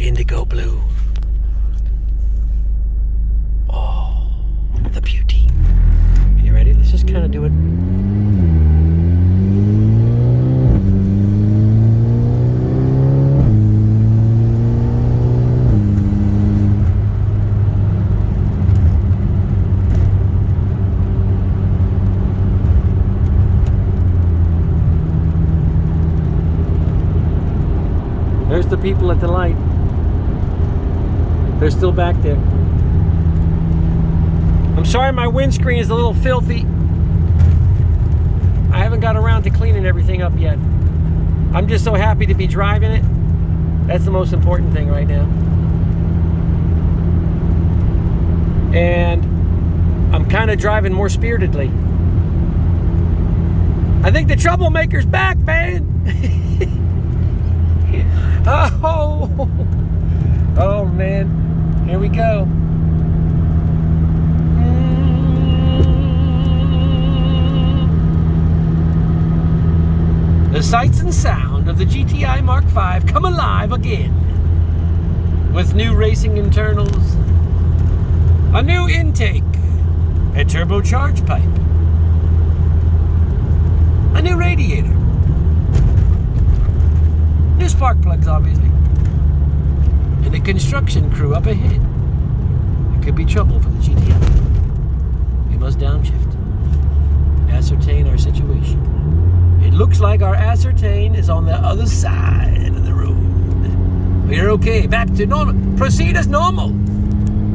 indigo blue. Oh, the beauty. You ready? Let's just kind of do it. There's the people at the light. They're still back there. I'm sorry my windscreen is a little filthy. I haven't got around to cleaning everything up yet. I'm just so happy to be driving it. That's the most important thing right now. And I'm kind of driving more spiritedly. I think the troublemaker's back, man. Oh man, here we go. The sights and sound of the GTI MkV come alive again with new racing internals, a new intake, a turbocharged pipe, a new radiator, new spark plugs obviously, and a construction crew up ahead. It could be trouble for the GTI. We must downshift and ascertain our situation. It looks like our ascertain is on the other side of the road. We're okay, back to normal. Proceed as normal.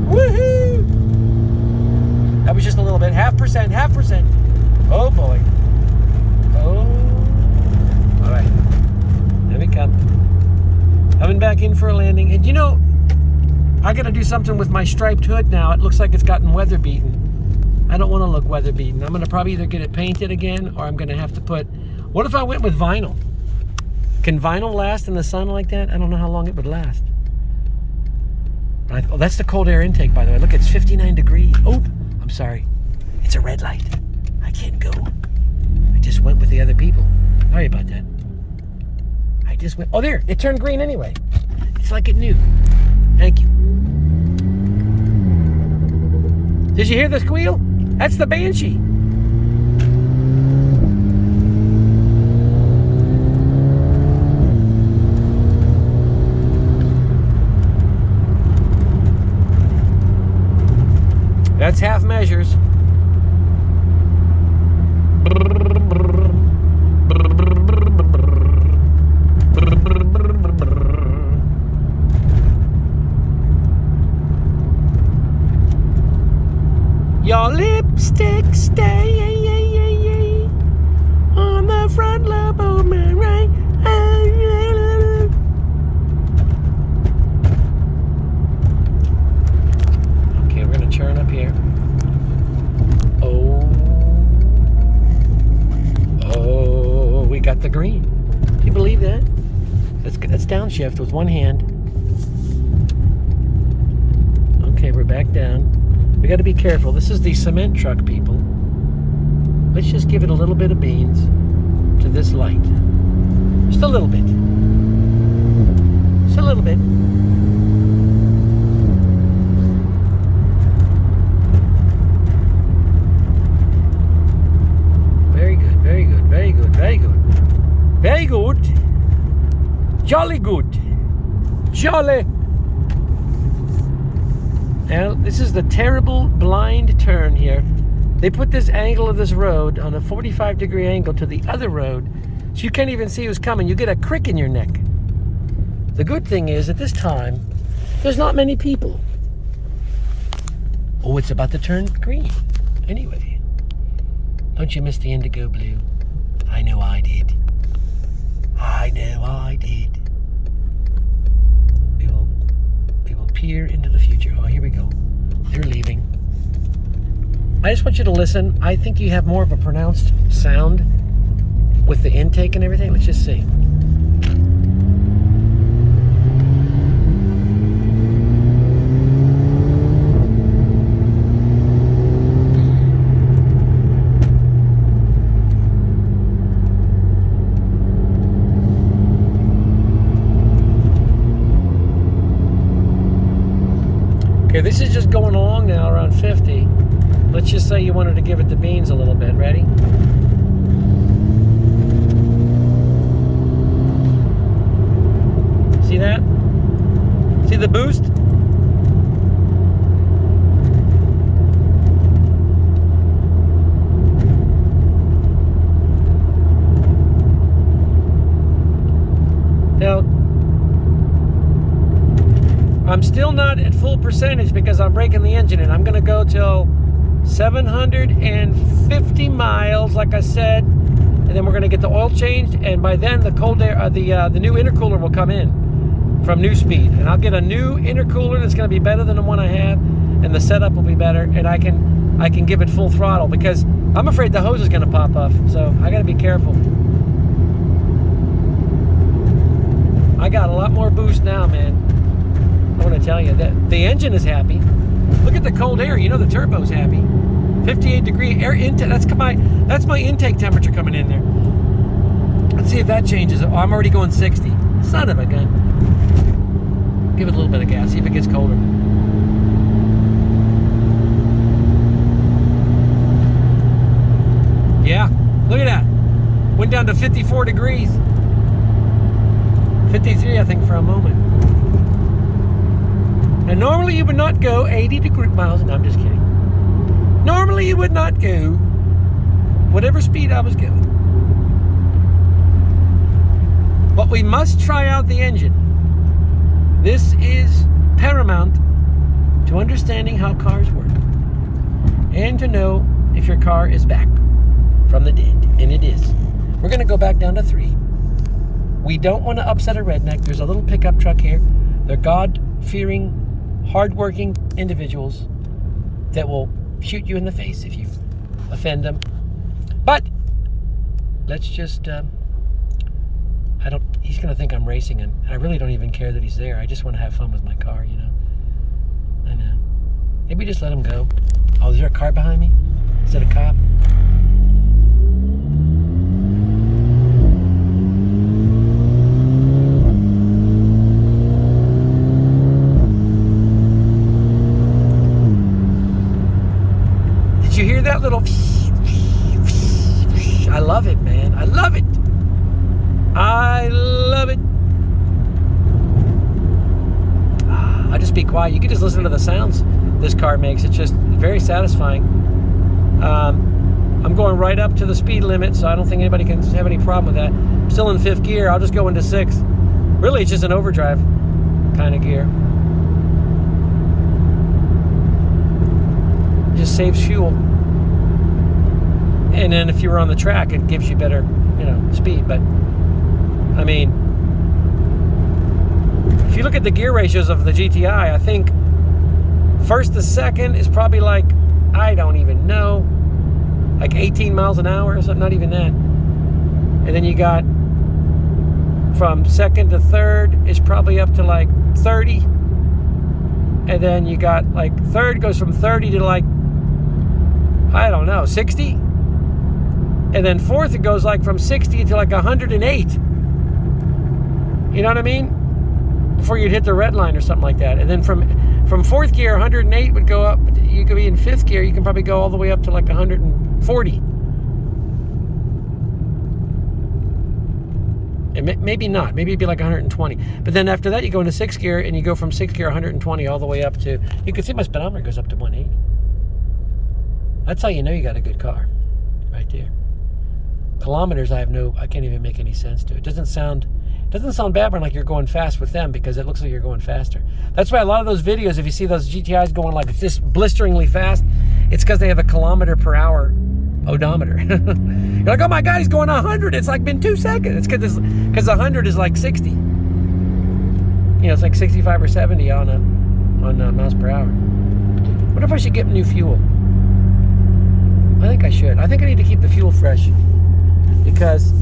Woohoo! That was just a little bit, half percent. Oh boy. Oh. All right. There we come. Coming back in for a landing. And you know, I gotta do something with my striped hood now. It looks like it's gotten weather beaten. I don't want to look weather beaten. I'm gonna probably either get it painted again, or I'm gonna have to put, what if I went with vinyl? Can vinyl last in the sun like that? I don't know how long it would last. Oh, that's the cold air intake, by the way. Look, it's 59 degrees. Oh, I'm sorry. It's a red light. I can't go. I just went with the other people. Sorry about that. I just went, oh there, it turned green anyway. It's like it knew. Thank you. Did you hear the squeal? That's the BANSHEE. That's half measures. Your lipstick stay on the front lobe of my right. Okay, we're gonna turn up here. Oh, we got the green. Do you believe that? That's downshift with one hand. Okay, we're back down. We got to be careful. This is the cement truck, people. Let's just give it a little bit of beans to this light. Just a little bit. Just a little bit. Very good, very good, very good, very good. Very good. Jolly good. Jolly. Now, this is the terrible blind turn here. They put this angle of this road on a 45-degree angle to the other road, so you can't even see who's coming. You get a crick in your neck. The good thing is, at this time, there's not many people. Oh, it's about to turn green. Anyway, don't you miss the indigo blue? I know I did. I know I did. We will peer into the future. Oh, here we go. They're leaving. I just want you to listen. I think you have more of a pronounced sound with the intake and everything. Let's just see. Okay, this is just going along now around 50. Let's just say you wanted to give it the beans a little bit. Ready? See that? See the boost? Now, I'm still not at full percentage because I'm breaking the engine, and I'm going to go till 750 miles, like I said, and then we're going to get the oil changed, and by then the cold air, the new intercooler will come in from Neuspeed, and I'll get a new intercooler that's going to be better than the one I have, and the setup will be better, and I can give it full throttle because I'm afraid the hose is going to pop off, so I got to be careful. I got a lot more boost now, man. I want to tell you that the engine is happy. Look at the cold air. You know the turbo's happy. 58-degree air intake. That's my intake temperature coming in there. Let's see if that changes. Oh, I'm already going 60. Son of a gun. Give it a little bit of gas. See if it gets colder. Yeah, look at that. Went down to 54 degrees. 53, I think, for a moment. And normally you would not go 80 miles. No, I'm just kidding. Normally you would not go whatever speed I was going. But we must try out the engine. This is paramount to understanding how cars work. And to know if your car is back from the dead. And it is. We're going to go back down to 3. We don't want to upset a redneck. There's a little pickup truck here. They're God-fearing, hard-working individuals that will shoot you in the face if you offend them. But let's just, he's going to think I'm racing him. I really don't even care that he's there. I just want to have fun with my car, you know. I know. Maybe just let him go. Oh, is there a car behind me? Is that a cop? Did you hear that little... I love it, man. I love it. I love it. I'll just be quiet. You can just listen to the sounds this car makes. It's just very satisfying. I'm going right up to the speed limit, so I don't think anybody can have any problem with that. I'm still in 5th gear. I'll just go into 6th. Really, it's just an overdrive kind of gear. It just saves fuel. And then if you were on the track, it gives you better, you know, speed. But I mean, if you look at the gear ratios of the GTI, I think 1st to 2nd is probably like, I don't even know, like 18 miles an hour or something, not even that. And then you got from 2nd to 3rd is probably up to like 30. And then you got like 3rd goes from 30 to like, I don't know, 60. And then 4th, it goes like from 60 to like 108. You know what I mean? Before you'd hit the red line or something like that. And then from 4th gear, 108 would go up. You could be in 5th gear. You can probably go all the way up to like 140. And maybe not. Maybe it'd be like 120. But then after that, you go into 6th gear, and you go from 6th gear 120 all the way up to... You can see my speedometer goes up to 180. That's how you know you got a good car. Right there. Kilometers, I can't even make any sense to it. It doesn't sound bad when like you're going fast with them, because it looks like you're going faster. That's why a lot of those videos, if you see those GTIs going like this blisteringly fast, it's because they have a kilometer per hour odometer. You're like, oh my God, he's going 100. It's like been 2 seconds. It's because 100 is like 60. You know, it's like 65 or 70 on miles per hour. What if I should get new fuel? I think I should. I think I need to keep the fuel fresh, because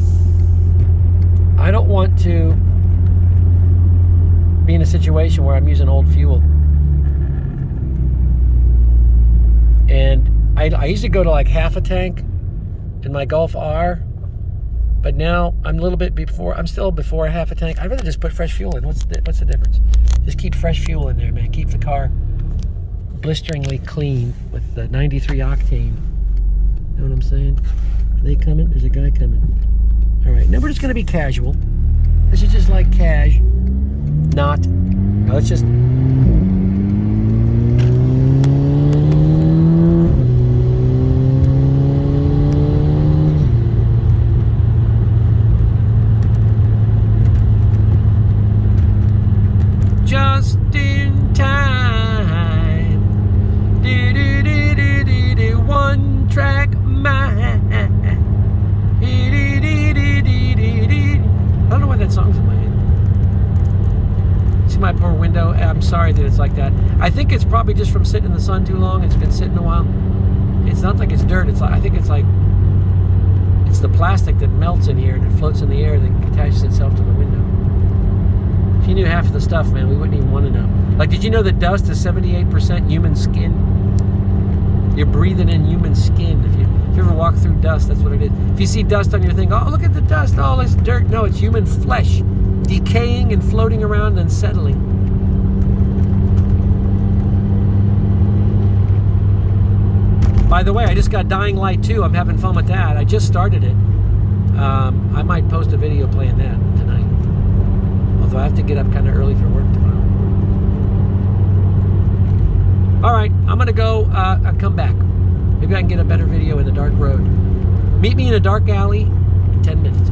I don't want to be in a situation where I'm using old fuel. And I used to go to like half a tank in my Golf R, but now I'm a little bit before. I'm still before a half a tank. I'd rather just put fresh fuel in. What's the difference? Just keep fresh fuel in there, man. Keep the car blisteringly clean with the 93 octane. Know what I'm saying? Are they coming? There's a guy coming. All right, now we're just gonna be casual. This is just like cash. Not. No, let's just. Just in time. Do one track mind. I don't know why that song's in my head. See my poor window? I'm sorry that it's like that. I think it's probably just from sitting in the sun too long. It's been sitting a while. It's not like it's dirt. It's like, I think it's like, it's the plastic that melts in here and it floats in the air that attaches itself to the window. If you knew half of the stuff, man, we wouldn't even want to know. Like, did you know that dust is 78% human skin? You're breathing in human skin. If you ever walk through dust, that's what it is. If you see dust on your thing, oh, look at the dust, oh, it's dirt. No, it's human flesh decaying and floating around and settling. By the way, I just got Dying Light 2. I'm having fun with that. I just started it. I might post a video playing that tonight. Although I have to get up kind of early for work tomorrow. All right, I'm going to go come back. Maybe I can get a better video in a dark road. Meet me in a dark alley in 10 minutes.